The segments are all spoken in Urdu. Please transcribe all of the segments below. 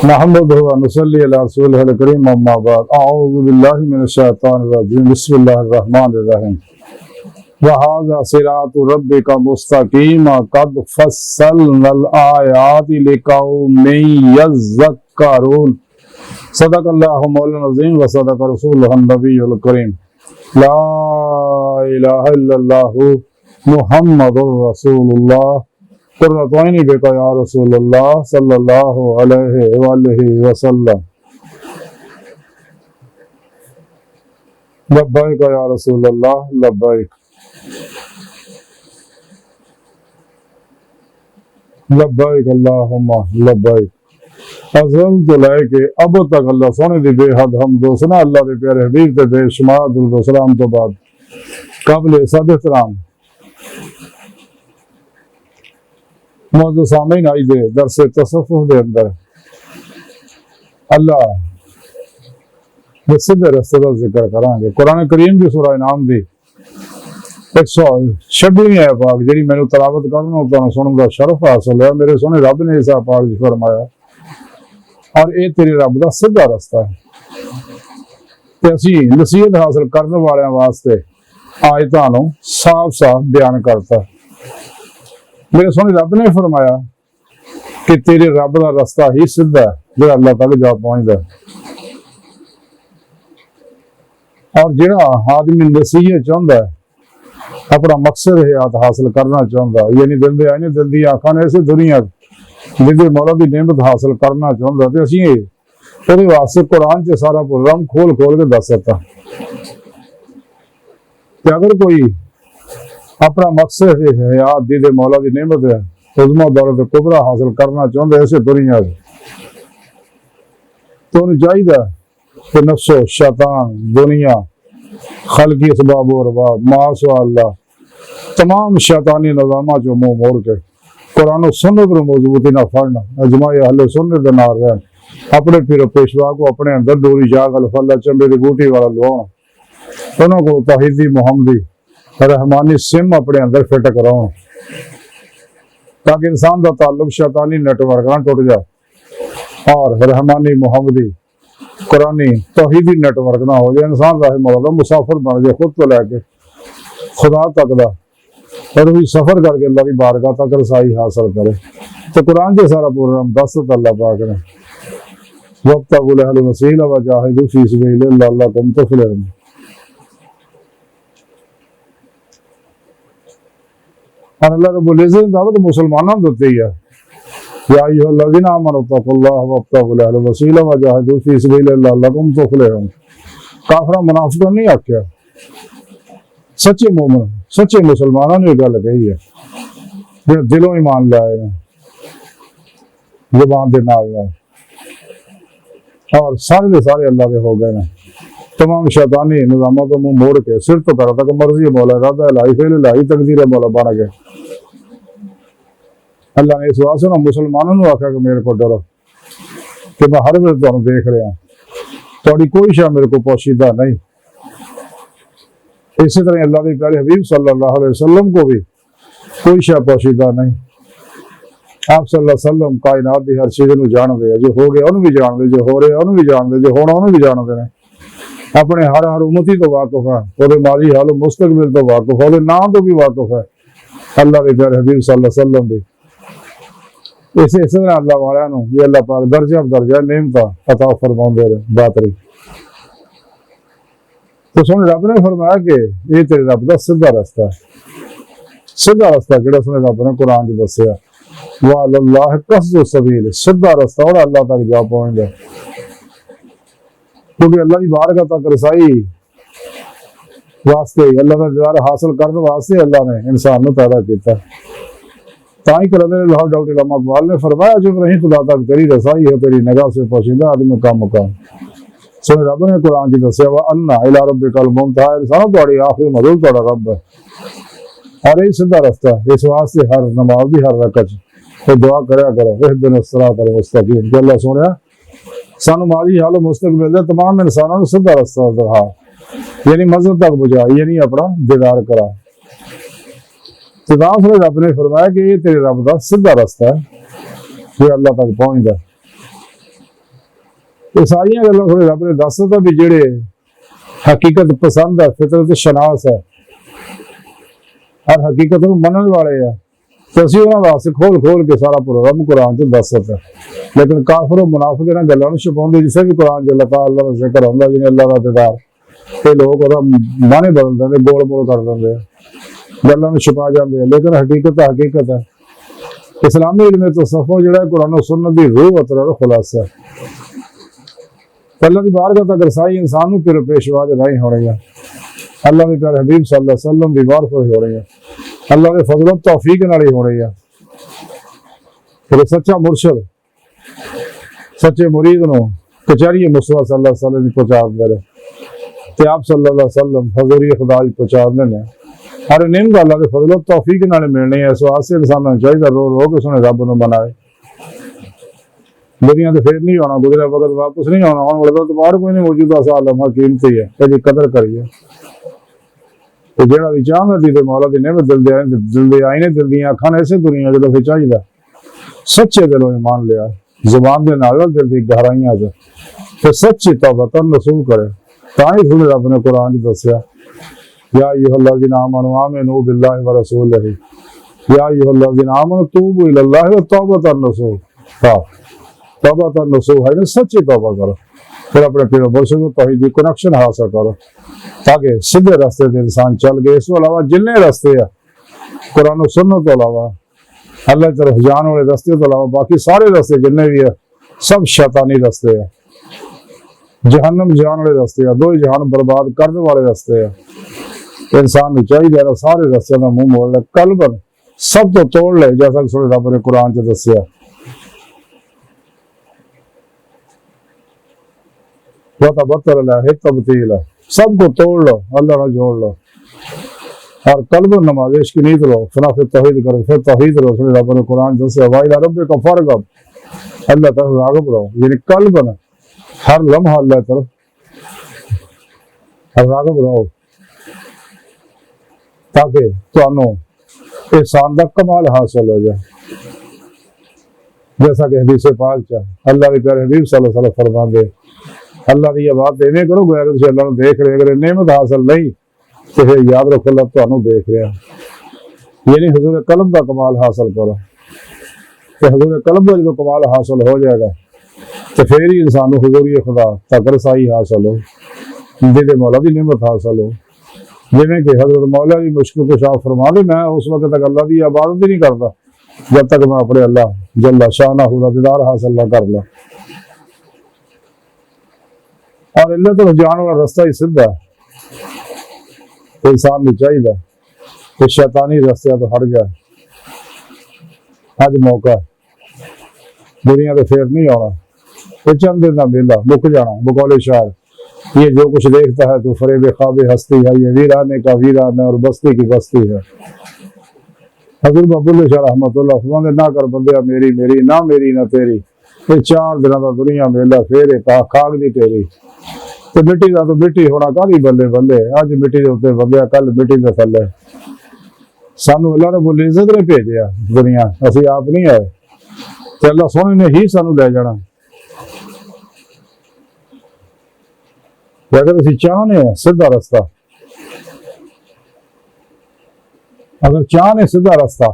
نحمدہ و نصلی علی رسولہ الکریم اما بعد اعوذ باللہ من الشیطان الرجیم بسم اللہ الرحمن الرحیم وَهَذَا صِرَاطُ رَبِّكَ مُسْتَقِيمًا قَدْ فَصَّلْنَا الْآيَاتِ لِقَوْمٍ يَذَّكَّرُونَ صدق اللہ مولانا العظیم و صدق رسولہ النبی الکریم لا الہ الا اللہ محمد رسول اللہ قرۃ عینی بک یا رسول اللہ صلی اللہ علیہ وآلہ وسلم لبیک یا رسول اللہ لبیک لبیک اللہم لبیک ازل تو لے کے اب تک اللہ سونے دی بے حد حمد و ثنا اللہ دے پیارے حبیب تے بے شمار درود و سلام تو بعد قابل صد احترام موضوع سامعین آئی دے درس تصوف دے اندر اللہ دے سدھے رستے دا ذکر کریں گے۔ قرآن کریم کی سورہ انعام دی 126ویں ہے پاک جی میں تلاوت کرنا تو سنن دا شرف حاصل ہے۔ میرے سونے رب نے ایسا پاک جی فرمایا اور اے تیرے رب دا سدھا رستہ ہے تے اسی نصیحت حاصل کرنے والے واسطے آیتاں نوں صاف صاف بیان کرتا ہے۔ میرے سونے رب نے فرمایا کہ تیرے رب دا رستہ ہی سدھا ہے جو اللہ تک جا پہنچتا ہے، اور جڑا آدمی نصیحت چاہتا ہے اپنا مقصد حیات حاصل کرنا چاہتا ہے، یعنی دل دے آئینے دل دی آنکھاں نے ایسے دنیا جن دے مولا دی نعمت حاصل کرنا چاہتا ہے، اسی وہ واسطے قرآن چ سارا پروگرام کھول کے دس سکتا کہ اگر کوئی اپنا مقصد حیات دی مولا دی نعمت ہے عظمہ دولت کبرا حاصل کرنا چاہتا ہے ایسے دنیا تو انہیں چاہیے کہ نفس و شیطان دنیا خلقی اسباب و ارباب معاصی اللہ تمام شیطانی نظامات جو منہ موڑ کے قرآن و سنت کو مضبوطی نہ پڑھنا، اجماع اہل سنت دے نال رہن، اپنے پیر پیشوا کو اپنے اندر ڈوری جاگ الفلا چمبے دی بوٹی والا لواؤں، انہوں کو توحیدی محمدی رحمانی سم اپنے اندر فٹ کراؤں تاکہ انسان دا تعلق شیطانی نیٹ ورک نہ ٹوٹ جائے اور رحمانی محمدی قرآنی توحیدی نیٹ ورک نہ ہو جائے، انسان راہ مولا مسافر بن جائے خود کو لے کے خدا تک دا اور وہی سفر کر کے اللہ کی بارگاہ تک رسائی حاصل کرے۔ تو قرآن کے سارا پروگرام دست اللہ پاک نے وَابْتَغُوا إِلَيْهِ الْوَسِيلَةَ وَجَاهِدُوا فِي سَبِيلِ اللَّهِ لَعَلَّكُمْ تُفْلِحُونَ۔ اور اللہ رب العزت دعوت مسلمانوں دیتی ہے یا ایھا الذین آمنوا اتقوا اللہ وابتغوا الیہ الوسیلہ وجاہدوا فی سبیل اللہ لعلکم تفلحون۔ کافرہ منافقوں نہیں آکھیا، سچے مومن سچے مسلمانوں نے گل کہی ہے جو دلوں ایمان لائے ہیں زبان دے نال اور سارے دے سارے اللہ دے ہو گئے ہیں، تمام شیطانی نظاموں کو منہ موڑ کے صرف تو کرا تھا کہ مرضی مولا ارادہ الہی فعل الہی تقدیر مولا بن گئے۔ اللہ نے اس واسطے نہ مسلمانوں نے آخیا کہ میرے کو ڈرو کہ میں ہر وقت تمہیں دیکھ رہا ہوں، تھوڑی کوئی شے میرے کو پوشیدہ نہیں۔ اسی طرح اللہ کے پیارے حبیب صلی اللہ علیہ وسلم کو بھی کوئی شے پوشیدہ نہیں۔ آپ صلی اللہ علیہ وسلم کائنات کی ہر چیز کو جان دے، جو ہو گیا انہوں بھی جان دے، جو ہو رہے انہوں بھی جان دے، جو ہونا انہوں بھی جان دے، اپنے ہر امتی تو واقف ہے، وہ ماضی حال و مستقبل تو واقف ہے، وہ نام تو بھی واقف ہے اللہ کے پیارے حبیب صلی اللہ علیہ وسلم بھی۔ اس طرح اللہ والا نو یہ اللہ پاک درجہ بدرجہ نعمت عطا فرماؤندے رہے باتری۔ تو سن رب نے فرمایا کہ یہ تیرے رب دا سیدھا رستہ ہے۔ سیدھا رستہ کیڑا سن رب نے قرآن چ دسیا وَعَلَى اللَّهِ قَصْدُ السَّبِيلِ، سیدھا رستہ اور اللہ تک جا پہنچدا کیونکہ اللہ کی بارگاہ تک رسائی واسطے اللہ کا دیدار حاصل کرنے واسطے اللہ نے انسان کو پیدا کیتا۔ تائی کرنے اللہ ڈاکٹر علامہ اقبال نے فرمایا جب نہیں خدا تک تیری رسائی ہے تیری نگاہ سے پوشیدہ آدمی کا مقام۔ سو رب نے قرآن کی دسیا وَأَنَّ إِلَىٰ رَبِّكَ الْمُنتَهَىٰ، انسان تہاڈی آخری منزل تہاڈا رب ہے اور یہ سیدھا رستہ ہے۔ اس واسطے ہر نماز دی ہر رکعت تو دعا کریا کرو اهدنا الصراط المستقیم کہ اللہ سنیا سانو ماضی حال و مستقبل دے تمام انسانوں کو سیدھا رستہ دکھا، یعنی منزل تک پہنچا، یعنی اپنا دیدار کرا۔ تو رب نے فرمایا کہ یہ تیرے رب کا سیدھا رستہ ہے جو اللہ تک پہنچتا ہے۔ یہ ساری گلاں تھوڑے رب نے دس دتا بھی جڑے حقیقت پسند ہے، فطرت شناس ہے، ہر حقیقت کو منن والے ہیں، تو اسی انہاں واسطے کھول کھول کے سارا پروگرام قرآن چ دس دتا۔ لیکن کافر و منافق انہاں گلاں نوں چھپاؤندے، جسے بھی قرآن چ اللہ تعالی دا ذکر ہوندا جی اللہ دا دیدار، تے لوگ وہ معنی بدل دیں، گول مول کر دیں، گلاں نوں چھپا جاندے ہیں، لیکن حقیقت حقیقت ہے۔ اسلامی علم تصوف جڑا قرآن و سنت دی روح و تر خلاصہ ہے۔ اللہ دی بارگاہ تک رسائی انسان نوں پھر پیشوا دے راہیں ہو رہی ہے، اللہ دے پیارے حبیب صلی اللہ علیہ وسلم دی معرفت ہو رہی ہے، اللہ دے فضل و توفیق نال ہی ہو رہی ہے۔ پھر سچا مرشد سچے مرید نو کچہری مصطفیٰ صلی اللہ علیہ وسلم کی پہنچا دے تے آپ صلی اللہ علیہ وسلم حضوری خدا کی پہنچا دے۔ ہر نیم کا اللہ دے فضل و توفیق نال ملنی ہے، اس واسطے انسان نوں چاہیے رو رو کے سنے رب نوں منائے۔ دنیا تو پھر نہیں آنا، گزرا وقت واپس نہیں آنا، آن والا تو باہر کوئی نہیں، موجودہ سال لمحہ قیمتی ہے، یہ قدر کریے۔ تو جہاں بھی چاہتا تھی تو مولا دی نعمت دل دے آئینے دل دیا اکھاں ایسے دنیا جو پھر چاہیے سچے دلوں ایمان لیا، زبان دے نال دل دی گہرائیاں جو پھر سچی توبہ کر نصوب کرے۔ تاں ہی سنے رب نے قرآن چ دسیا یا ایھا الذین آمنوا آمنوا باللہ ورسولہ یا ایھا الذین آمنوا توبوا الی اللہ توبۃ نصوحا۔ توبہ نصوح ہے سچی توبہ کرو، پھر اپنے پیر و مرشد کو توحیدی کنیکشن حاصل کرو تاکہ سیدھے راستے سے انسان چل گئے۔ اس کو علاوہ جتنے راستے ہیں قرآن و سنت تو علاوہ اللہ کی طرف جان والے راستے تو علاوہ باقی سارے راستے جتنے بھی ہیں سب شیطانی راستے ہیں، جہنم جان والے راستے ہیں، دو جہان برباد کرنے والے راستے ہیں۔ انسان کو چاہیے سارے راستے کا منہ موڑ لے، قلب سب تو توڑ لے، جیسا کہ سورہ رب نے قرآن چ دسیا وَتَبَتَّلَ لَهِ تَبْتِيلًا، سب کو توڑ لو، اللہ نہ جوڑ لو، اور قلب نماز عشق کی نیت لو، فنا پھر توحید کرو، پھر توحید رہو۔ سورہ رب نے قرآن دسیا وَإِلَىٰ رَبِّكَ فَارْغَب، اللہ تعالیٰ راغب رہو، یعنی قلب نا ہر لمحہ اللہ طرف راغب رہو تاکہ تانوں احسان دا کمال حاصل ہو جائے۔ جیسا کہ حدیث پاک چاہ اللہ کے پیارے حبیب صلی اللہ علیہ وسلم فرماندے اللہ دی یہ بات ایویں کرو گویا کہ اللہ نے دیکھ رہے، اگر نعمت حاصل نہیں تو پھر یاد رکھو اللہ تانوں دیکھ رہا، یعنی حضور قلب کا کمال حاصل کرو۔ کہ حضور قلب کا جو کمال حاصل ہو جائے گا تو پھر ہی انسان کو حضوری خدا تک رسائی حاصل ہو، دل مولا کی نعمت حاصل ہو۔ جویں کہ حضرت مولا کی مشکل کو شاہ فرما دے میں اس وقت تک اللہ کی عبادت ہی نہیں کرتا جب تک میں اپنے اللہ جل شانہ خدا دیدار حاصل نہ کر لوں۔ اور اللہ تو جان والا راستہ ہی سیدھا ہے، انسان بھی چاہیے کہ شیطانی راستے تو ہٹ جائے۔ آج موقع دنیا تو پھر نہیں آنا، یہ چند دن کا میلہ مک جانا۔ بقول شاعر یہ جو کچھ دیکھتا ہے تو فریب خواب ہستی ہے، یہ ویرانے کا ویرانہ اور بستی کی بستی ہے۔ حضرت ابواللہ شاہ رحمۃ اللہ فرماندے نہ کر بندیا میری میری نہ میری نہ تیری، یہ 4 دنوں کا دنیا میلہ پھر خاک دی تیری تو مٹی کا تو مٹی ہونا کالی بلے بلے، اج مٹی دے اتنے بندیا کل مٹی دے تھلے۔ سانو اللہ رب العزت نے بھیجیا دنیا، اسی آپ نہیں آئے تو اللہ سونے نے ہی سانو لے جانا۔ اگر اسی چاہنے ہیں سیدھا رستہ، اگر چاہنے سیدھا رستہ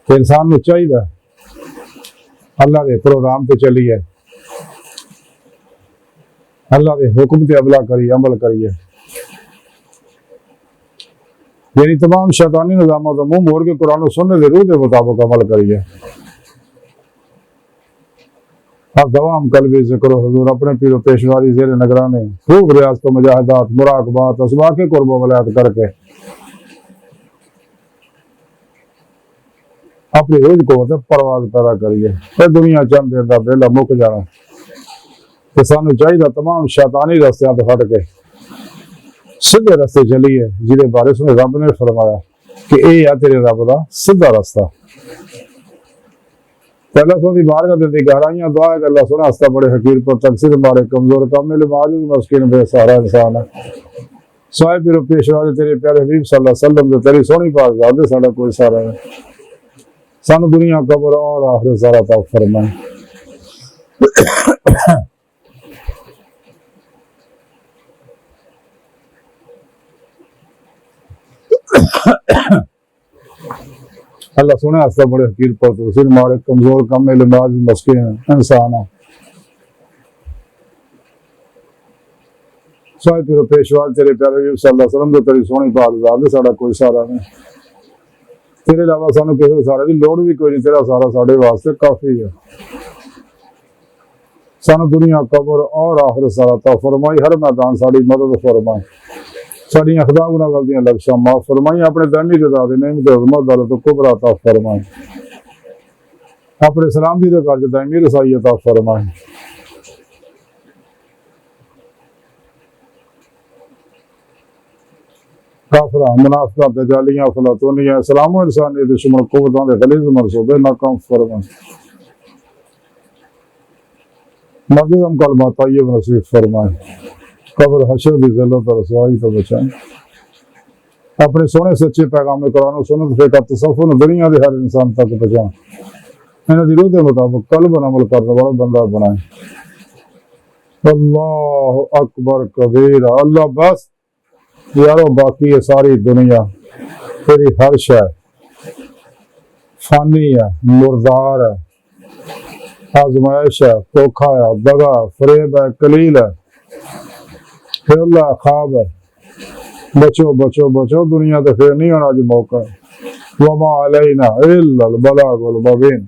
تو انسان کو چاہیے اللہ کے پروگرام پہ چلیے، اللہ کے حکم پہ عمل کریے، یعنی تمام شیطانی نظامات کا منہ موڑ کے قرآن و سنت کے روح کے مطابق عمل کریے۔ اور دوام قلبی ذکر و حضور اپنے پیر و پیشواری زیر نگرانے خوب ریاضت و مجاہدات مراقبات اسباق قرب و ولایت کر کے اپنی روز کو پرواز پیدا کریے۔ اے دنیا چند دن کا بیلا مک جانا کہ سانو چاہیے تمام شیطانی رستیاں تو ہٹ کے سیدھے رستے چلیے، جہدے بارے سنے رب نے فرمایا کہ اے ہے تیرے رب دا سیدھا رستہ۔ پہلا سو دی بارگاہ دل دی گہرائیاں دعا ہے کہ اللہ سنا ہستا بڑے حقیر پر تقصیر ہمارے کمزور کامل معجز مسکین بے سہارا انسان ہے۔ سوائے پیر و پیشوا تیرے پیارے حبیب صلی اللہ علیہ وسلم جو تیری سونی پاک ذات دے ساڈا کوئی سہارا نہیں۔ سانو دنیا قبر اور آخرت سارا عطا فرمائے۔ اللہ سونے آستا بڑے حقیر پر تو مارے کمزور کم لباس مسکین انسان ہے سوائے پھر پیشوال تیرے پیارے نبی صلی اللہ علیہ وسلم تو تیری سونی پاک ذات دے ساڈا کوئی سارا نہیں تیرے علاوہ سانو کسی سارے دی لوڑ بھی کوئی نہیں تیرا سارا ساڈے واسطے کافی ہے سانو دنیا قبر اور آخرت سارا عطا فرمائی ہر میدان ساڈی مدد فرمائی ساڈی خدا گناہ غلطیاں لفظاں معاف فرمائی اپنے دائمی تعداد نعمت عظمت دولت و کبر عطا فرمائی اپنے سلامتی دے گھر چ دائمی رسائی عطا فرمائی کافراں منافقاں دجالیاں افلاطونیاں اسلام و انسانیت دشمن قوتاں دے غلیظ منصوبے ناکام فرمائی مقدم کلمہ طیب نصیب فرمائے قبر حشر دی ذلت اور رسوائی تو بچائیں اپنے سونے سچے پیغام قرآن و سنت فقہ تصوف دنیا دے ہر انسان تک پہنچائیں انہاں دی روح دے مطابق قلب عمل کرنے والا بندہ بنائیں اللہ اکبر کبیرہ اللہ بس یارو باقی ہے ساری دنیا تیری ہر شے فانی ہے مردار ہے آزمائش ہے دھوکھا ہے دغا فریب ہے کلیل ہے پھر اللہ خواب ہے بچو بچو بچو دنیا تو پھر نہیں ہونا جو موقع ہے وما علینا الا البلاغ المبین